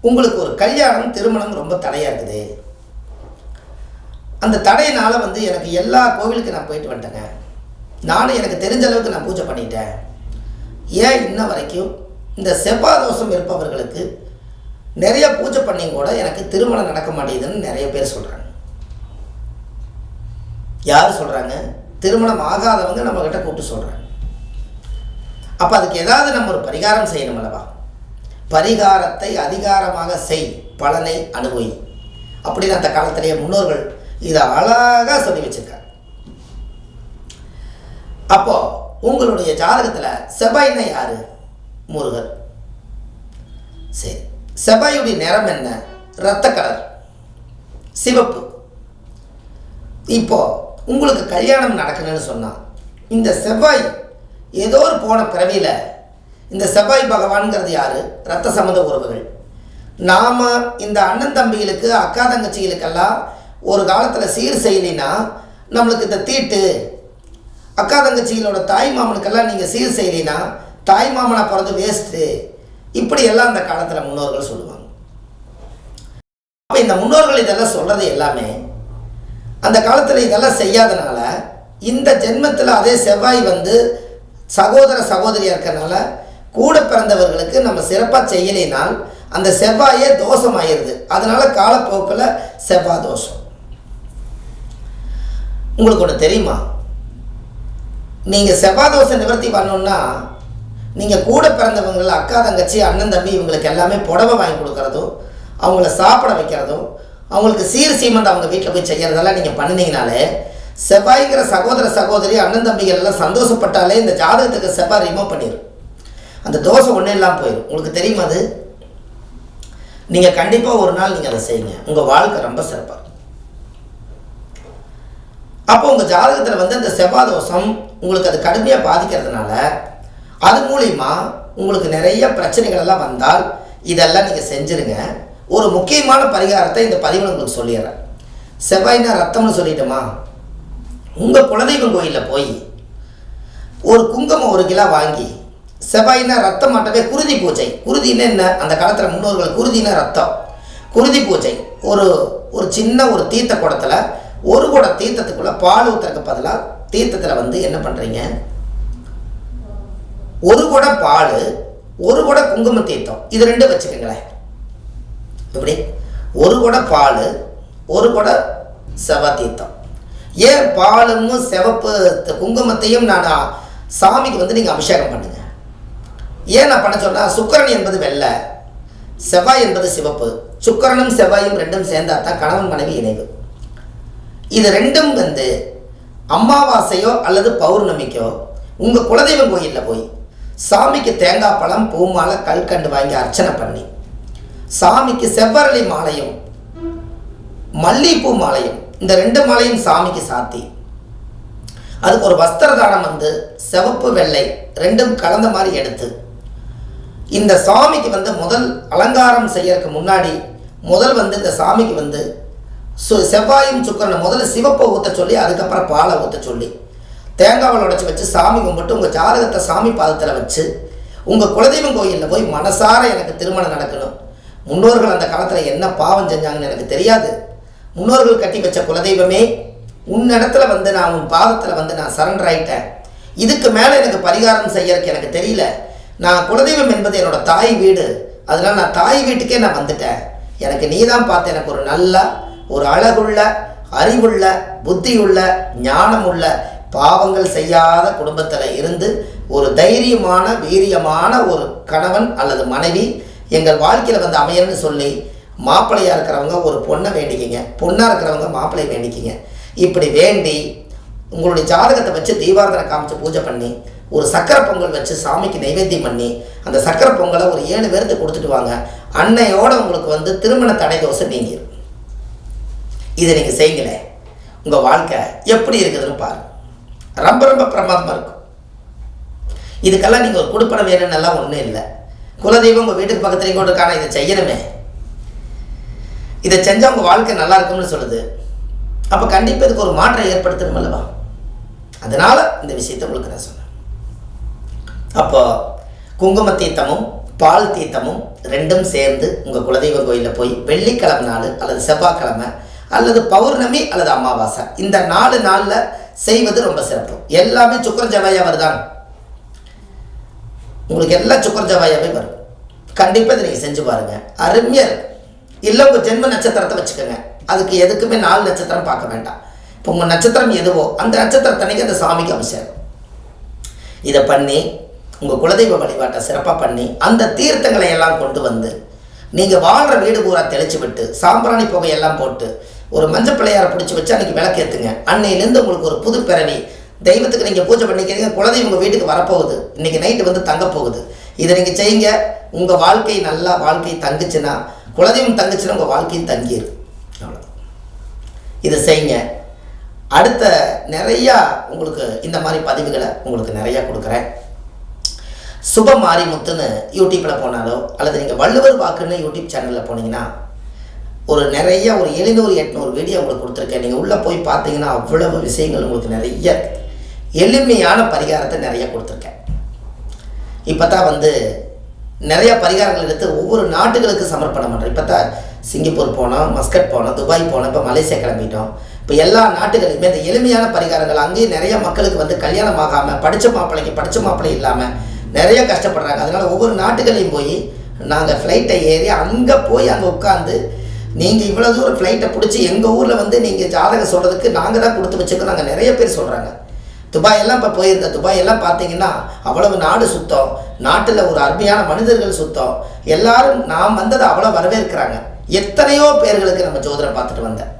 உங்களுக்கு ஒரு கல்யாணம் திருமணம் ரொம்ப தடையாக இருக்குது. அந்த தடையினால் எனக்கு எல்லா கோவிலுக்கு நான் போயிட்டு வந்துட்டேங்க. நானும் எனக்கு தெரிஞ்ச அளவுக்கு நான் பூஜை பண்ணிட்டேன். ஏன் இன்ன வரைக்கும் இந்த செவ்வாய் தோஷம் இருப்பவர்களுக்கு நிறைய பூஜை பண்ணி கூட எனக்கு திருமணம் நடக்க மாட்டேங்குதுன்னு நிறைய பேர் சொல்கிறாங்க. யார் சொல்கிறாங்க? திருமணம் ஆகாதவங்க நம்மக்கிட்ட கூப்பிட்டு சொல்கிறாங்க. அப்போ அதுக்கு ஏதாவது நம்ம ஒரு பரிகாரம் செய்யணும் அல்லவா? பரிகாரத்தை அதிகாரமாக செய், பலனை அனுபவி அப்படின்னு அந்த காலத்திலேயே முன்னோர்கள் இதை அழகாக சொல்லி வச்சிருக்காங்க. அப்போ உங்களுடைய ஜாதகத்தில் செவ்வாய்னா யாரு? முருகர். சரி, செவ்வாயுடைய நிறம் என்ன? இரத்த கலர், சிவப்பு. இப்போ உங்களுக்கு கல்யாணம் நடக்கணும்னு சொன்னால் இந்த செவ்வாய் ஏதோ ஒரு போன பிறவியில், இந்த செவ்வாய் பகவான்கிறது யார்? இரத்த சம்மந்த உறவுகள். நாம் இந்த அண்ணன் தம்பிகளுக்கு அக்கா தங்கச்சிகளுக்கெல்லாம் ஒரு காலத்தில் சீர் செய்யலைன்னா நம்மளுக்கு இந்த தீட்டு, அக்கா தங்கச்சிகளோட தாய் மாமனுக்கெல்லாம் நீங்கள் சீர் செய்யலைன்னா தாய் மாமனை பிறந்து வேஸ்ட்டு, இப்படியெல்லாம் அந்த காலத்தில் முன்னோர்கள் சொல்லுவாங்க. அப்போ இந்த முன்னோர்கள் இதெல்லாம் சொல்கிறது எல்லாமே அந்த காலத்தில் இதெல்லாம் செய்யாதனால இந்த ஜென்மத்தில் அதே செவ்வாய் சகோதர சகோதரியாக இருக்கிறனால கூட பிறந்தவர்களுக்கு நம்ம சிறப்பாக செய்யலைனால் அந்த செவ்வாயே தோஷமாயிருது. அதனால காலப்போக்கில் செவ்வாய் தோஷம். உங்களுக்கு ஒன்று தெரியுமா? நீங்கள் செவ்வாய் தோஷம் நிவர்த்தி பண்ணணுன்னா நீங்கள் கூட பிறந்தவங்களை அக்கா தங்கச்சி அண்ணன் தம்பி இவங்களுக்கு எல்லாமே புடவை வாங்கி கொடுக்குறதும், அவங்கள சாப்பிட வைக்கிறதும், அவங்களுக்கு சீர் சீமந்தம் அவங்க வீட்டில் போய் செய்கிறதெல்லாம் நீங்கள் பண்ணினீங்கனாலே செவ்வாய்ங்கிற சகோதர சகோதரி அண்ணன் தம்பிகள் எல்லாம் சந்தோஷப்பட்டாலே இந்த ஜாதகத்துக்கு செவ்வாய் ரிமூவ் பண்ணிடும். அந்த தோஷம் ஒன்றும் இல்லாமல் போயிடும். உங்களுக்கு தெரியுமா அது? நீங்கள் கண்டிப்பாக ஒரு நாள் நீங்கள் அதை செய்யுங்க. உங்கள் வாழ்க்கை ரொம்ப சிறப்பாக இருக்கும். அப்போ உங்கள் ஜாதகத்தில் அந்த செவ்வாய் தோஷம் உங்களுக்கு அது கடுமையாக பாதிக்கிறதுனால அது மூலிமா உங்களுக்கு நிறைய பிரச்சனைகள் எல்லாம் வந்தால் இதெல்லாம் நீங்கள் செஞ்சுருங்க. ஒரு முக்கியமான பரிகாரத்தை இந்த பதிவில் உங்களுக்கு சொல்லிடுறேன். செவ்வாய்னா ரத்தம்னு சொல்லிட்டோமா? உங்கள் குலதெய்வம் கோயிலில் போய் ஒரு குங்குமம் 1 கிலோ வாங்கி, செவ்வாய்னா ரத்தம் மாட்டவே குருதி பூஜை. குருதின்னு என்ன? அந்த காலத்தில் முன்னோர்கள் குருதினா ரத்தம். குருதி பூஜை ஒரு சின்ன ஒரு தீர்த்த குடத்தில் 1 குடம் தீர்த்தத்துக்குள்ளே பால் ஊற்றுறதுக்கு பதிலாக தீர்த்தத்தில் என்ன பண்ணுறீங்க? 1 குடம் பால், 1 குடம் குங்கும தீர்த்தம், இது 2 வச்சுக்கோங்களேன். இப்படி 1 குடம் பால், 1 குடம் செவ்வாய் தீர்த்தம். ஏன் பாலும் சிவப்பு குங்குமத்தையும் நான் சாமிக்கு நீங்கள் அபிஷேகம் பண்ணுங்க. ஏன் நான் பண்ண சொன்னால், சுக்கிரன் என்பது வெள்ளை, செவ்வாய் என்பது சிவப்பு. சுக்கிரனும் செவ்வாயும் 2ம் சேர்ந்தா தான் கணவன் மனைவி இணைவு. இது 2ம் அமாவாசையோ அல்லது பௌர்ணமிக்கோ உங்கள் குலதெய்வம் கோயிலில் போய் சாமிக்கு தேங்காய் பழம் பூ மாலை கல்கண்டு வாங்கி அர்ச்சனை பண்ணி, சாமிக்கு செவ்வரளி மாலையும் மல்லிகைப்பூ மாலையும், இந்த 2 மாலையும் சாமிக்கு சாத்தி அதுக்கு ஒரு வஸ்திர தானம் சிவப்பு வெள்ளை 2ம் கலந்த மாதிரி எடுத்து இந்த சாமிக்கு முதல் அலங்காரம் செய்யறதுக்கு முன்னாடி முதல் இந்த சாமிக்கு செவ்வாயும் சுக்கிரனும் முதல்ல சிவப்பை ஊற்ற சொல்லி, அதுக்கப்புறம் பாலை ஊற்ற சொல்லி, தேங்காவை உடைச்சி வச்சு சாமி கும்பிட்டு உங்கள் ஜாதகத்தை சாமி பாதத்தில் வச்சு உங்கள் குலதெய்வம் கோயிலில் போய் மனசார எனக்கு திருமணம் நடக்கணும். முன்னோர்கள் அந்த காலத்தில் என்ன பாவம் செஞ்சாங்கன்னு எனக்கு தெரியாது. முன்னோர்கள் கட்டி வச்ச குலதெய்வமே, உன்னிடத்துல நான் உன் பாதத்தில் நான் சரண்டர் ஆகிட்டேன். இதுக்கு மேலே எனக்கு பரிகாரம் செய்யறதுக்கு எனக்கு தெரியல. நான் குலதெய்வம் என்பது என்னோட தாய் வீடு. அதனால் நான் தாய் வீட்டுக்கே நான் வந்துட்டேன். எனக்கு நீ தான் பார்த்து எனக்கு ஒரு நல்ல, ஒரு அழகுள்ள, அறிவுள்ள, புத்தியுள்ள, ஞானமுள்ள, பாவங்கள் செய்யாத குடும்பத்தில் இருந்து ஒரு தைரியமான வீரியமான ஒரு கணவன் அல்லது மனைவி எங்கள் வாழ்க்கையில் அமையணும்னு சொல்லி மாப்பிள்ளையாக இருக்கிறவங்க ஒரு பொண்ணை வேண்டிக்கிங்க, பொண்ணாக இருக்கிறவங்க மாப்பிள்ளையை வேண்டிக்கிங்க. இப்படி வேண்டி உங்களுடைய ஜாதகத்தை வச்சு தீபாராதனை காமிச்சு பூஜை பண்ணி ஒரு சக்கரை பொங்கல் வச்சு சாமிக்கு நைவேத்தியம் பண்ணி அந்த சக்கரை பொங்கலை ஒரு 7 பேருக்கு கொடுத்துட்டு வாங்க. அன்னையோட உங்களுக்கு திருமண தடை தோசை நீங்கிடும். இதை நீங்கள் செய்யுங்களே, உங்கள் வாழ்க்கை எப்படி இருக்குதுன்னு பாருங்கள். ரொம்ப ரொம்ப பிரமாதமாக இருக்கும். இதுக்கெல்லாம் நீங்கள் ஒரு கொடுப்பனை வேணும்னெல்லாம் ஒன்றும் இல்லை. குலதெய்வம் உங்கள் வீட்டுக்கு பக்கத்துலேயும் கூட இருக்கான, இதை செய்யணுமே. இதை செஞ்சால் உங்கள் வாழ்க்கை நல்லா இருக்கும்னு சொல்லுது. அப்போ கண்டிப்பாக இதுக்கு ஒரு மாற்றம் ஏற்படுத்தணும் அல்லவா? அதனால் இந்த விஷயத்தை உங்களுக்கு நான் சொன்னேன். அப்போ குங்கும தீர்த்தமும் பால் தீர்த்தமும் ரெண்டும் சேர்ந்து உங்கள் குலதெய்வ கோயிலில் போய் வெள்ளிக்கிழமை நாள் அல்லது செவ்வாய்க்கிழமை அல்லது பௌர்ணமி அல்லது அமாவாசை இந்த 4 நாளில் செய்வது ரொம்ப சிறப்பு. எல்லாமே சுக்கர ஜவாயா வருதான், உங்களுக்கு எல்லாம் சுக்கர ஜவாயாவே வரும். கண்டிப்பாக இதை நீங்கள் செஞ்சு பாருங்கள், அருமையாக இருக்கும். இல்லை உங்கள் ஜென்ம நட்சத்திரத்தை வச்சுக்கோங்க, அதுக்கு எதுக்குமே 4 நட்சத்திரம் பார்க்க வேண்டாம். இப்போ உங்கள் நட்சத்திரம் எதுவோ அந்த நட்சத்திரத்தன்னைக்கு அந்த சாமிக்கு அபிஷேகம் இதை பண்ணி உங்கள் குலதெய்வ வழிபாட்டை சிறப்பாக பண்ணி அந்த தீர்த்தங்களை எல்லாம் கொண்டு வந்து நீங்கள் வாழ்கிற வீடு பூரா தெளிச்சு விட்டு சாம்பிராணி புகையெல்லாம் போட்டு ஒரு மஞ்சள் பிள்ளையாரை பிடிச்சி வச்சு அன்றைக்கி விளக்கேற்றுங்க. அன்னையிலேருந்து உங்களுக்கு ஒரு புது பிறவி. தெய்வத்துக்கு நீங்கள் பூஜை பண்ணிக்கிறீங்க, குலதெய்வம் உங்கள் வீட்டுக்கு வரப்போகுது, இன்றைக்கி நைட்டு வந்து தங்க போகுது. இதை நீங்கள் செய்யுங்க. உங்கள் வாழ்க்கை நல்லா வாழ்க்கை தங்குச்சுன்னா, குலதெய்வம் தங்குச்சுன்னா உங்கள் வாழ்க்கையும் தங்கிடும். அவ்வளோ இதை செய்யுங்க. அடுத்த நிறையா உங்களுக்கு இந்த மாதிரி பதிவுகளை உங்களுக்கு நிறையா கொடுக்குறேன். சுப மாரிமுத்துன்னு யூடியூப்பில் போனாலோ அல்லது நீங்கள் வள்ளுவர் வாக்குன்னு யூடியூப் சேனலில் போனீங்கன்னா ஒரு 700-800 வீடியோ உங்களுக்கு கொடுத்துருக்கேன். நீங்கள் உள்ளே போய் பார்த்தீங்கன்னா அவ்வளவு விஷயங்கள் உங்களுக்கு நிறைய எளிமையான பரிகாரத்தை நிறைய கொடுத்துருக்கேன். இப்போ தான் நிறையா பரிகாரங்கள் எடுத்து ஒவ்வொரு நாட்டுகளுக்கு சமர்ப்பணம் பண்ணுறேன். இப்போ தான் சிங்கப்பூர் போனோம், மஸ்கட் போனோம், துபாய் போனோம், இப்போ மலேசியா கிளம்பிட்டோம். இப்போ எல்லா நாட்டுகளையுமே இந்த எளிமையான பரிகாரங்கள் அங்கேயும் நிறைய மக்களுக்கு கல்யாணம் ஆகாமல் படித்த மாப்பிள்ளை இல்லாமல் நிறைய கஷ்டப்படுறாங்க. அதனால் ஒவ்வொரு நாட்டுகளையும் போய் நாங்கள் ஃப்ளைட்டை ஏறி அங்கே போய் அங்கே உட்காந்து நீங்கள் இவ்வளோ தூரம் ஃப்ளைட்டை பிடிச்சி எங்கள் ஊரில் நீங்கள் ஜாதகம் சொல்கிறதுக்கு நாங்கள் தான் கொடுத்து வச்சுருக்கோம். நாங்கள் நிறைய பேர் சொல்கிறாங்க. துபாயெல்லாம் இப்போ போயிருந்தேன். துபாயெல்லாம் பார்த்தீங்கன்னா அவ்வளவு நாடு சுத்தம், நாட்டில் ஒரு அருமையான மனிதர்கள் சுத்தம், எல்லாரும் நாம் வந்ததை அவ்வளோ வரவேற்கிறாங்க. எத்தனையோ பேர்களுக்கு நம்ம ஜோதிடம் பார்த்துட்டு வந்தேன்.